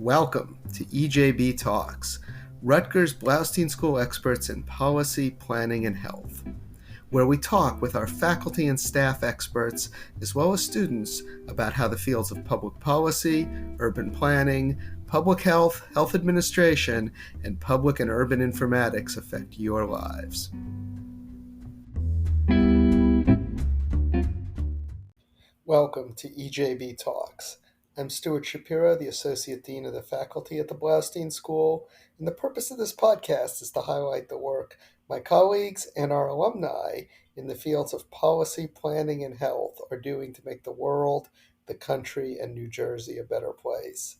Welcome to EJB Talks, Rutgers Blaustein School experts in policy, planning, and health, where we talk with our faculty and staff experts, as well as students, about how the fields of public policy, urban planning, public health, health administration, and public and urban informatics affect your lives. Welcome to EJB Talks. I'm Stuart Shapiro, the Associate Dean of the Faculty at the Blaustein School, and the purpose of this podcast is to highlight the work my colleagues and our alumni in the fields of policy, planning, and health are doing to make the world, the country, and New Jersey a better place.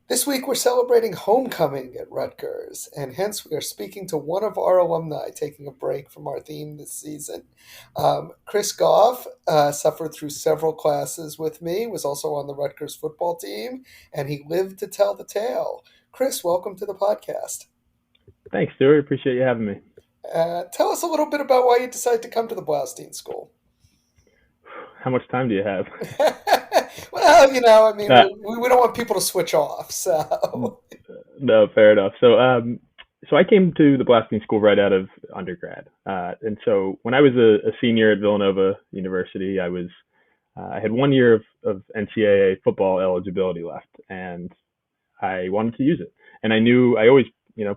This week we're celebrating homecoming at Rutgers, and hence we are speaking to one of our alumni taking a break from our theme this season. Chris Goff suffered through several classes with me, was also on the Rutgers football team, and he lived to tell the tale. Chris, welcome to the podcast. Thanks, Stuart. Appreciate you having me. Tell us a little bit about why you decided to come to the Blaustein School. How much time do you have? Well, we don't want people to switch off, so. No, fair enough. So I came to the Blaustein School right out of undergrad. And so when I was a senior at Villanova University, I had 1 year of NCAA football eligibility left, and I wanted to use it. And I always,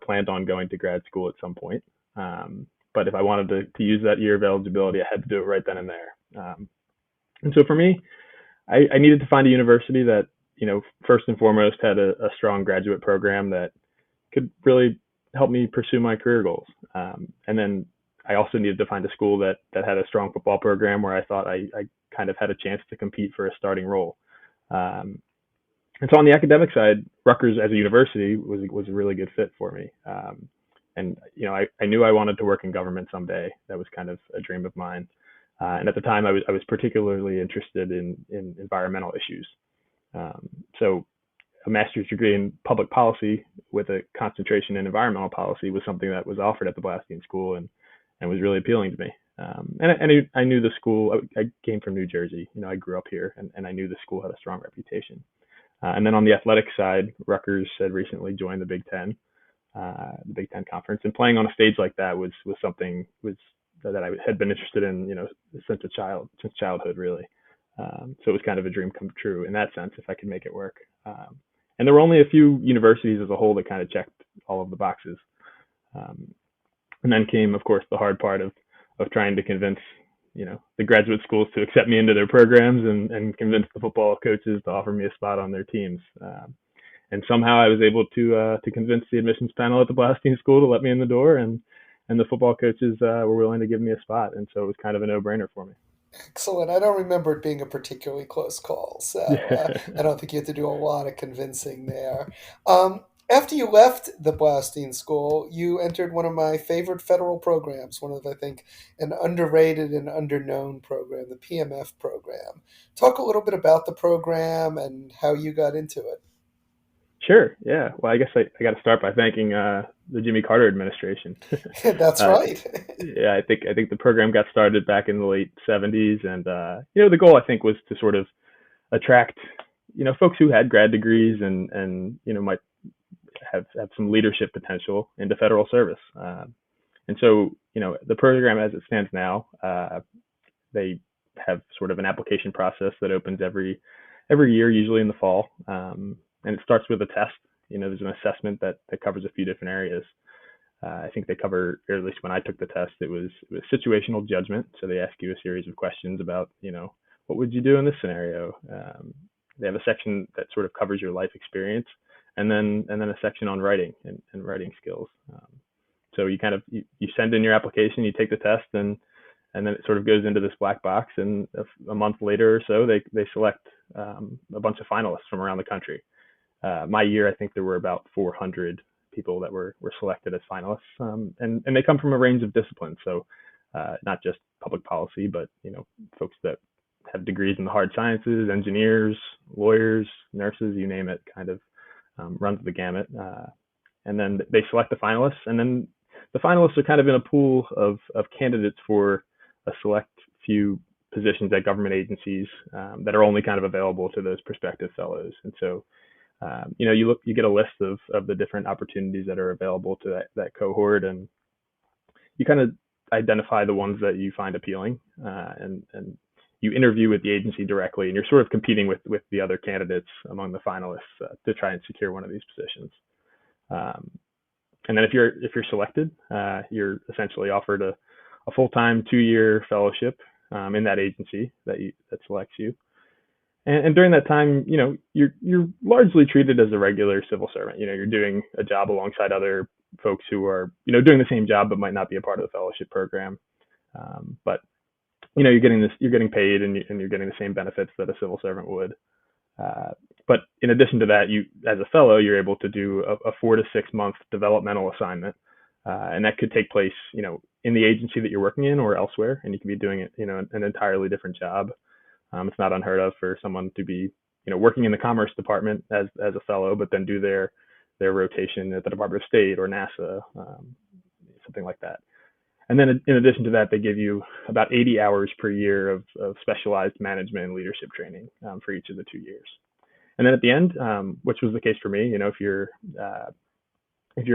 planned on going to grad school at some point. But if I wanted to use that year of eligibility, I had to do it right then and there. And so for me, I needed to find a university that, first and foremost had a strong graduate program that could really help me pursue my career goals. And then I also needed to find a school that had a strong football program where I thought I kind of had a chance to compete for a starting role. And so on the academic side, Rutgers as a university was a really good fit for me. And I knew I wanted to work in government someday. That was kind of a dream of mine. And at the time, I was particularly interested in environmental issues. So a master's degree in public policy with a concentration in environmental policy was something that was offered at the Blaustein School and was really appealing to me. And I knew the school. I came from New Jersey. I grew up here, and I knew the school had a strong reputation. And then on the athletic side, Rutgers had recently joined the Big Ten Conference, and playing on a stage like that was something that I had been interested in, since childhood, really. So it was kind of a dream come true in that sense, if I could make it work. And there were only a few universities as a whole that kind of checked all of the boxes. And then came, of course, the hard part of trying to convince, the graduate schools to accept me into their programs and convince the football coaches to offer me a spot on their teams. And somehow I was able to convince the admissions panel at the Blaustein School to let me in the door, and the football coaches were willing to give me a spot. And so it was kind of a no-brainer for me. Excellent. I don't remember it being a particularly close call, so I don't think you had to do a lot of convincing there. After you left the Blaustein School, you entered one of my favorite federal programs, one of, I think, an underrated and underknown program, the PMF program. Talk a little bit about the program and how you got into it. Sure. Yeah. Well, I guess I got to start by thanking the Jimmy Carter administration. That's right. Yeah, I think the program got started back in the late 70s, and the goal I think was to sort of attract folks who had grad degrees and might have some leadership potential into federal service. And so the program as it stands now, they have sort of an application process that opens every year, usually in the fall. And it starts with a test. There's an assessment that covers a few different areas. I think they cover, or at least when I took the test, it was situational judgment. So they ask you a series of questions about, what would you do in this scenario? They have a section that sort of covers your life experience, and then a section on writing and writing skills. So you kind of you send in your application, you take the test, and then it sort of goes into this black box. And a month later or so, they select a bunch of finalists from around the country. My year, I think there were about 400 people that were selected as finalists, and they come from a range of disciplines. So not just public policy, but folks that have degrees in the hard sciences, engineers, lawyers, nurses, you name it, kind of runs the gamut. And then they select the finalists, and then the finalists are kind of in a pool of candidates for a select few positions at government agencies that are only kind of available to those prospective fellows. And so You get a list of the different opportunities that are available to that cohort, and you kind of identify the ones that you find appealing, and you interview with the agency directly, and you're sort of competing with the other candidates among the finalists to try and secure one of these positions. Um, and then if you're selected, you're essentially offered a full time 2-year fellowship in that agency that selects you. And during that time, you're largely treated as a regular civil servant. You're doing a job alongside other folks who are doing the same job but might not be a part of the fellowship program. But you're getting paid, and you're getting the same benefits that a civil servant would. Uh, but in addition to that, you as a fellow, you're able to do a 4 to 6 month developmental assignment, and that could take place, in the agency that you're working in or elsewhere, and you can be doing it, an entirely different job. It's not unheard of for someone to be, working in the Commerce Department as a fellow, but then do their rotation at the Department of State or NASA, something like that. And then in addition to that, they give you about 80 hours per year of specialized management and leadership training for each of the 2 years. And then at the end, which was the case for me, if you're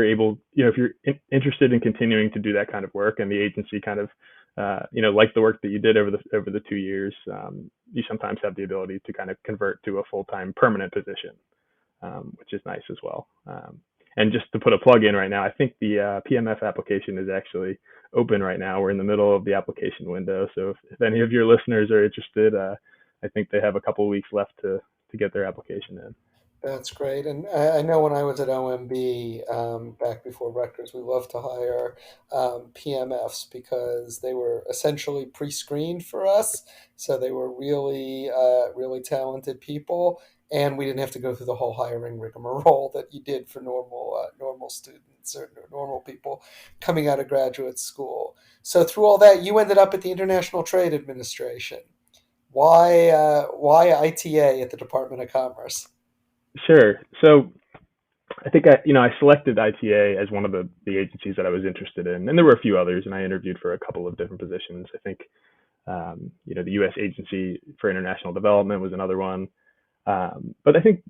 able, if you're interested in continuing to do that kind of work, and the agency kind of, like the work that you did over the 2 years, you sometimes have the ability to kind of convert to a full-time permanent position, which is nice as well. And just to put a plug in right now, I think the PMF application is actually open right now. We're in the middle of the application window, so if any of your listeners are interested, I think they have a couple of weeks left to get their application in. That's great. And I know when I was at OMB, back before Rutgers, we loved to hire PMFs because they were essentially pre-screened for us. So they were really, really talented people, and we didn't have to go through the whole hiring rigmarole that you did for normal students or normal people coming out of graduate school. So through all that, you ended up at the International Trade Administration. Why ITA at the Department of Commerce? Sure. So I think I selected ITA as one of the agencies that I was interested in, and there were a few others, and I interviewed for a couple of different positions. I think the U.S. Agency for International Development was another one. But I think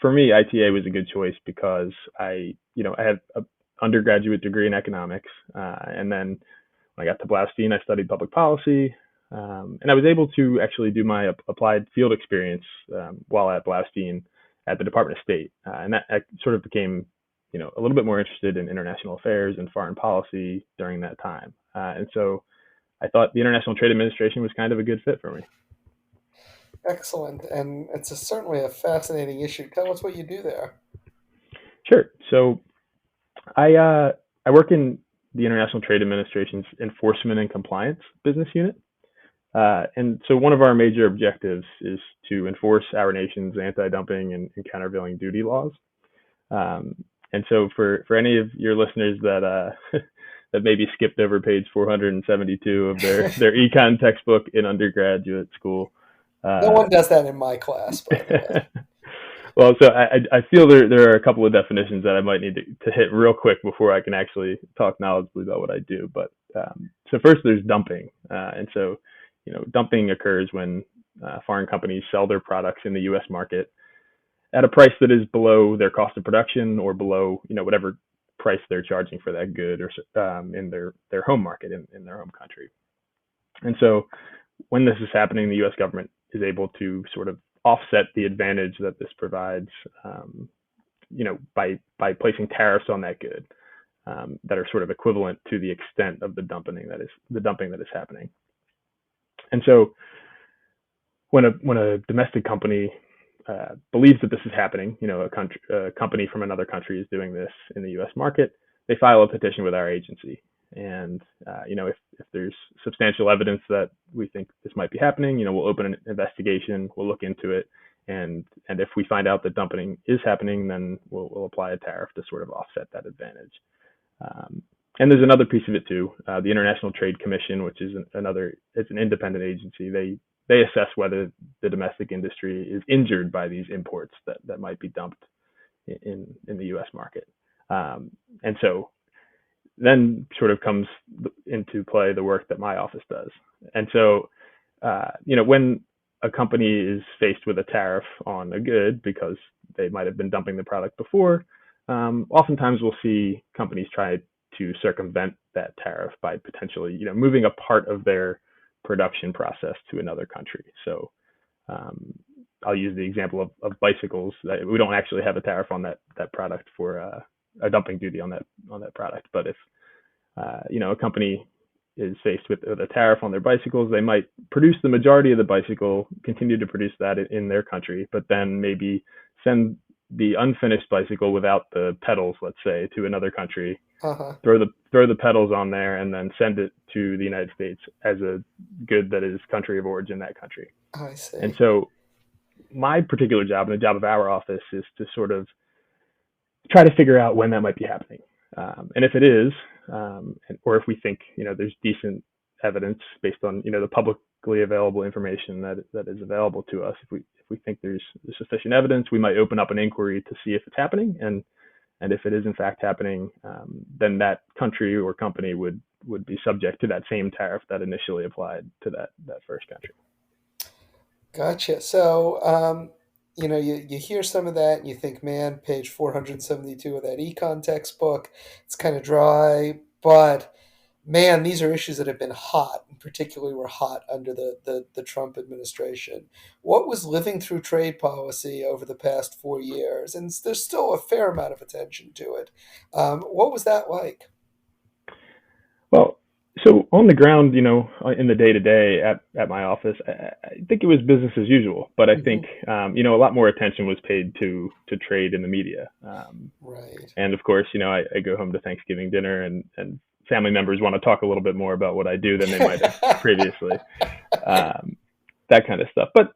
for me, ITA was a good choice because I had an undergraduate degree in economics, and then when I got to Blaustein, I studied public policy, and I was able to actually do my applied field experience while at Blaustein at the Department of State, and that I sort of became, a little bit more interested in international affairs and foreign policy during that time, and so I thought the International Trade Administration was kind of a good fit for me. Excellent, and it's certainly a fascinating issue. Tell us what you do there. Sure. So I work in the International Trade Administration's Enforcement and Compliance business unit. And so one of our major objectives is to enforce our nation's anti-dumping and countervailing duty laws. Um, and so for any of your listeners that that maybe skipped over page 472 of their econ textbook in undergraduate school. No Uh, one does that in my class, by the way. well, so I feel there are a couple of definitions that I might need to hit real quick before I can actually talk knowledgeably about what I do. But so first, there's dumping, and so dumping occurs when foreign companies sell their products in the U.S. market at a price that is below their cost of production or below whatever price they're charging for that good or in their home market in their home country. And so when this is happening, the U.S. government is able to sort of offset the advantage that this provides, by placing tariffs on that good that are sort of equivalent to the extent of the dumping that is happening. And so when a domestic company believes that this is happening, a company from another country is doing this in the U.S. market, they file a petition with our agency. And if there's substantial evidence that we think this might be happening, we'll open an investigation, we'll look into it, and if we find out that dumping is happening, then we'll apply a tariff to sort of offset that advantage. And there's another piece of it too. The International Trade Commission, which is it's an independent agency. They assess whether the domestic industry is injured by these imports that might be dumped in the U.S. market. And so then sort of comes into play the work that my office does. And so, when a company is faced with a tariff on a good because they might have been dumping the product before. Oftentimes, we'll see companies try to circumvent that tariff by potentially, moving a part of their production process to another country. So um, I'll use the example of bicycles. That we don't actually have a tariff on that product for a dumping duty on that product. But if a company is faced with a tariff on their bicycles, they might produce the majority of the bicycle, continue to produce that in their country, but then maybe send the unfinished bicycle without the pedals, let's say, to another country, Uh-huh. throw the pedals on there, and then send it to the United States as a good that is country of origin that country. I And see. so my particular job and the job of our office is to sort of try to figure out when that might be happening. And if it is, or if we think there's decent evidence based on the publicly available information that is available to us, if we think there's sufficient evidence, we might open up an inquiry to see if it's happening, and if it is in fact happening, then that country or company would be subject to that same tariff that initially applied to that first country. Gotcha. So, you hear some of that and you think, man, page 472 of that econ textbook, it's kind of dry, but man, these are issues that have been hot, and particularly were hot under the Trump administration. What was living through trade policy over the past 4 years? And there's still a fair amount of attention to it. What was that like? Well, so on the ground, in the day to day at my office, I think it was business as usual. But I think Hmm. a lot more attention was paid to trade in the media. Right. And of course, I go home to Thanksgiving dinner, and family members want to talk a little bit more about what I do than they might have previously. Um, that kind of stuff. But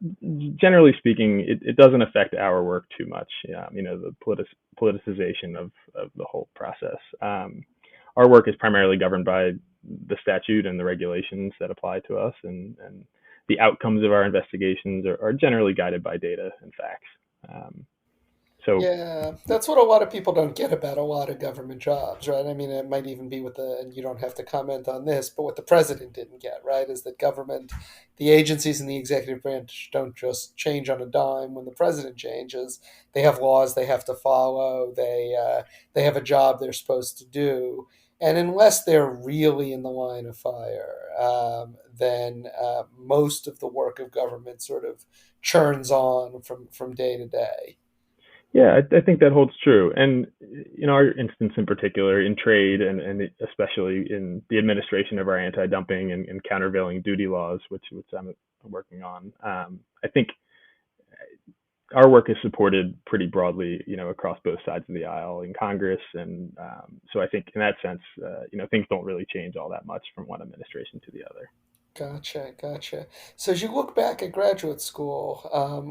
generally speaking, it doesn't affect our work too much. The politicization of the whole process. Our work is primarily governed by the statute and the regulations that apply to us, and the outcomes of our investigations are generally guided by data and facts. Um, so Yeah, that's what a lot of people don't get about a lot of government jobs, right? I mean, it might even be with and you don't have to comment on this, but what the president didn't get, right, is that government, the agencies in the executive branch don't just change on a dime when the president changes. They have laws they have to follow. They have a job they're supposed to do. And unless they're really in the line of fire, then most of the work of government sort of churns on from day to day. yeah, I think that holds true. And in our instance in particular, in trade and especially in the administration of our anti-dumping and countervailing duty laws, which I'm working on, I think our work is supported pretty broadly, across both sides of the aisle in Congress, and so I think in that sense, things don't really change all that much from one administration to the other. Gotcha, gotcha. So as you look back at graduate school,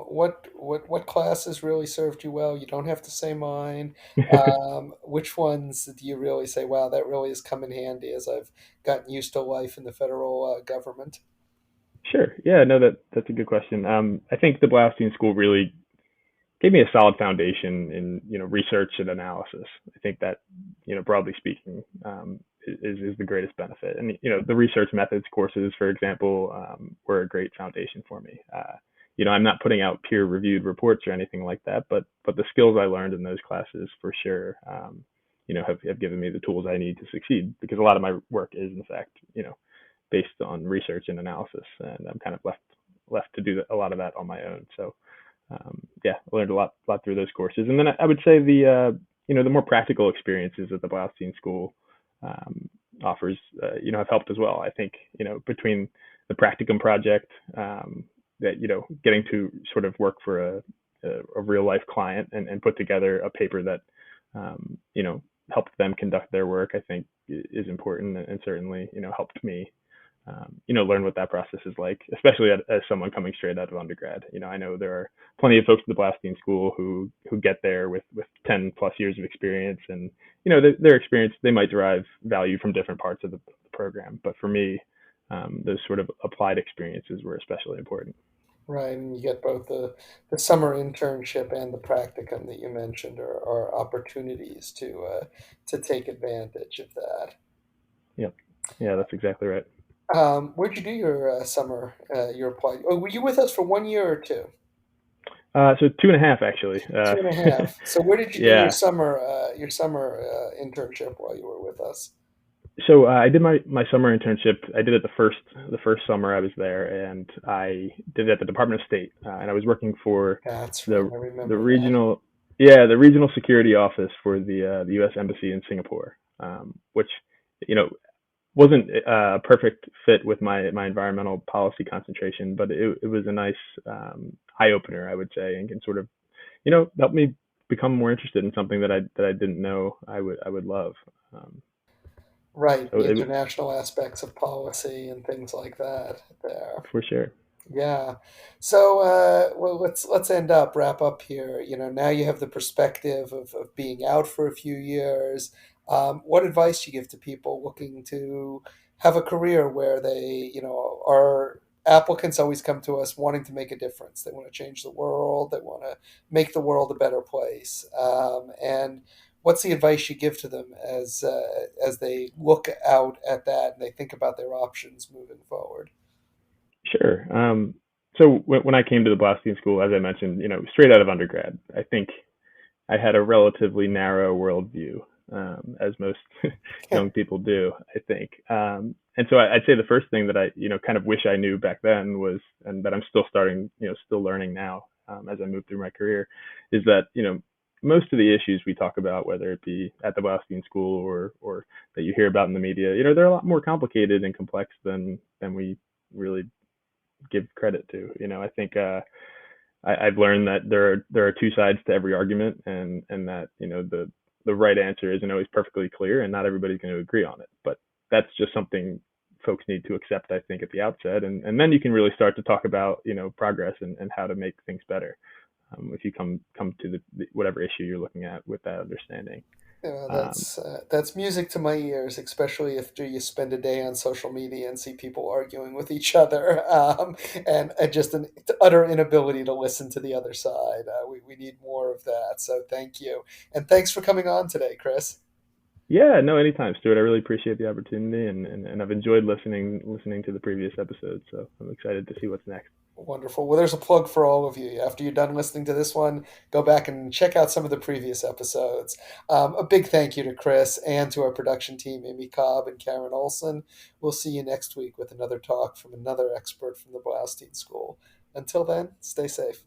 what classes really served you well? You don't have to say mine. Which ones do you really say, wow, that really has come in handy as I've gotten used to life in the federal government? Sure. Yeah. No, that's a good question. I think the Blaustein School really gave me a solid foundation in research and analysis. I think that broadly speaking, is the greatest benefit. And the research methods courses, for example, were a great foundation for me. I'm not putting out peer reviewed reports or anything like that, but the skills I learned in those classes for sure, have given me the tools I need to succeed, because a lot of my work is in fact based on research and analysis, and I'm kind of left to do a lot of that on my own. So yeah, I learned a lot through those courses. And then I would say the more practical experiences that the Blaustein School offers, have helped as well. I think between the practicum project, that getting to sort of work for a real life client and put together a paper that helped them conduct their work, I think is important, and certainly helped me learn what that process is like, especially as someone coming straight out of undergrad. I know there are plenty of folks at the Blaustein School who get there with 10 plus years of experience, and their experience, they might derive value from different parts of the program. But for me, those sort of applied experiences were especially important. Right, and you get both the summer internship and the practicum that you mentioned are opportunities to take advantage of that. Yep. Yeah, that's exactly right. Where'd you do your summer, your apply? Oh, were you with us for 1 year or two? So 2.5 actually. 2.5. So where did you do Yeah. your summer internship while you were with us? So I did my summer internship. I did it the first summer I was there, and I did it at the Department of State, and I was working for That's right. the I the remember that. regional yeah the regional security office for the U.S. Embassy in Singapore, which you know wasn't a perfect fit with my environmental policy concentration, but it was a nice eye opener, I would say, and can sort of help me become more interested in something that I didn't know I would love. Um, Right, so the it international aspects of policy and things like that there. for sure. Yeah. So, well, let's wrap up here. Now you have the perspective of being out for a few years. What advice do you give to people looking to have a career where our applicants always come to us wanting to make a difference. They want to change the world. They want to make the world a better place. And what's the advice you give to them as they look out at that and they think about their options moving forward? Sure. So when I came to the Blaustein School, as I mentioned, straight out of undergrad, I think I had a relatively narrow worldview, as most young people do, I think. And so I'd say the first thing that I, kind of wish I knew back then was, and that I'm still starting, still learning now, as I move through my career, is that, most of the issues we talk about, whether it be at the Blaustein School or that you hear about in the media, they're a lot more complicated and complex than we really give credit to. I think I've learned that there are two sides to every argument, and that the right answer isn't always perfectly clear, and not everybody's going to agree on it. But that's just something folks need to accept, I think, at the outset, and then you can really start to talk about progress and how to make things better, if you come to the whatever issue you're looking at with that understanding. Um, That's music to my ears, especially after you spend a day on social media and see people arguing with each other, and just an utter inability to listen to the other side. We need more of that. So thank you, and thanks for coming on today, Chris. yeah, no, anytime, Stuart. I really appreciate the opportunity, and I've enjoyed listening to the previous episodes. So I'm excited to see what's next. Wonderful. Well, there's a plug for all of you. After you're done listening to this one, go back and check out some of the previous episodes. A big thank you to Chris and to our production team, Amy Cobb and Karen Olson. We'll see you next week with another talk from another expert from the Blaustein School. Until then, stay safe.